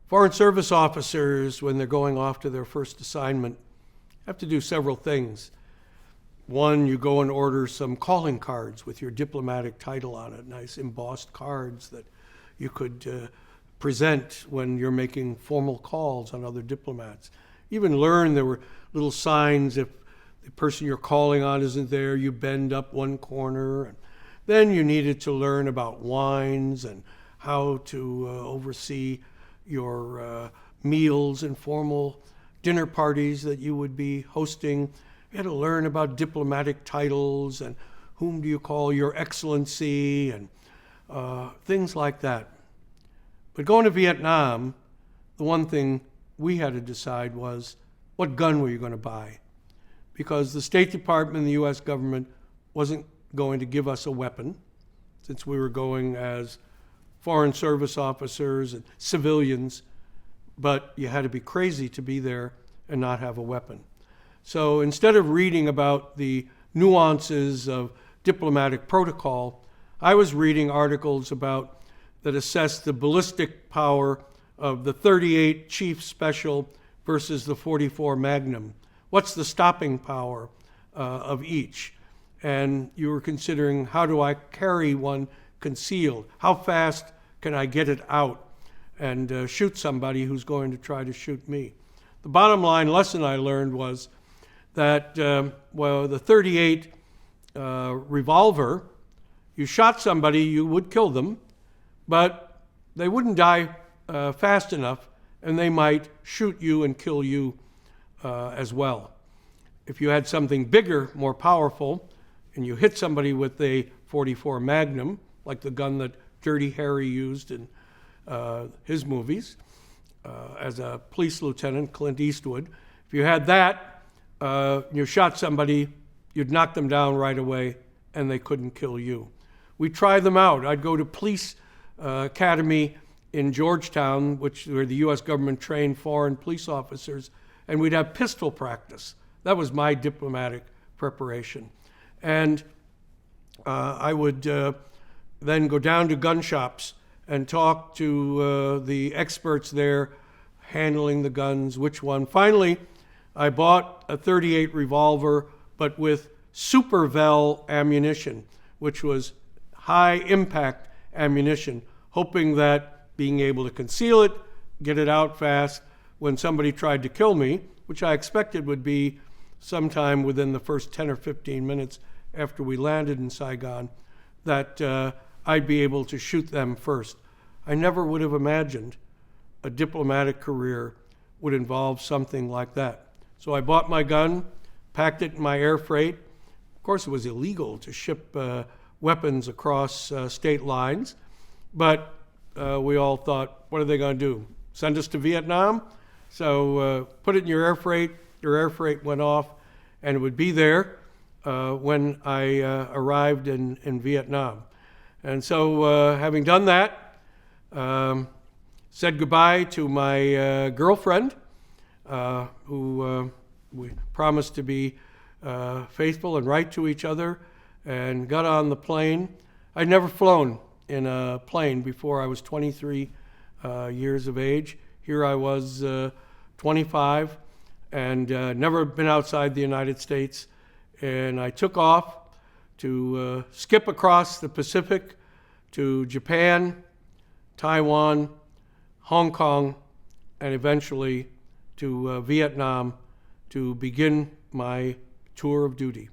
Foreign service officers, when they're going off to their first assignment, have to do several things. One, you go and order some calling cards with your diplomatic title on it, nice embossed cards that you could present when you're making formal calls on other diplomats. Even learn there were little signs if the person you're calling on isn't there, you bend up one corner. And then you needed to learn about wines and how to oversee your meals and formal dinner parties that you would be hosting. You had to learn about diplomatic titles and whom do you call your excellency and things like that. But going to Vietnam, the one thing we had to decide was what gun were you going to buy? Because the State Department and the U.S. government wasn't going to give us a weapon since we were going as foreign service officers and civilians, but you had to be crazy to be there and not have a weapon. So instead of reading about the nuances of diplomatic protocol, I was reading articles that assessed the ballistic power of the .38 Chief Special versus the .44 Magnum. What's the stopping power of each? And you were considering, how do I carry one concealed? How fast can I get it out and shoot somebody who's going to try to shoot me? The bottom line lesson I learned was that, the .38 revolver, you shot somebody, you would kill them, but they wouldn't die fast enough, and they might shoot you and kill you as well. If you had something bigger, more powerful, and you hit somebody with a .44 Magnum, like the gun that Dirty Harry used in his movies as a police lieutenant, Clint Eastwood, if you had that, you shot somebody, you'd knock them down right away, and they couldn't kill you. We tried them out. I'd go to police academy in Georgetown, where the U.S. government trained foreign police officers, and we'd have pistol practice. That was my diplomatic preparation. And I would then go down to gun shops and talk to the experts there handling the guns, which one. Finally, I bought a .38 revolver, but with Super Vel ammunition, which was high impact ammunition, hoping that being able to conceal it, get it out fast when somebody tried to kill me, which I expected would be sometime within the first 10 or 15 minutes after we landed in Saigon, that I'd be able to shoot them first. I never would have imagined a diplomatic career would involve something like that. So I bought my gun, packed it in my air freight. Of course, it was illegal to ship weapons across state lines, but we all thought, what are they going to do? Send us to Vietnam? So put it in your air freight. Your air freight went off, and it would be there when I arrived in Vietnam. And so having done that, said goodbye to my girlfriend, who we promised to be faithful and right to each other, and got on the plane. I'd never flown in a plane before I was 23 years of age. Here I was 25 and never been outside the United States. And I took off to skip across the Pacific to Japan, Taiwan, Hong Kong, and eventually to Vietnam to begin my tour of duty.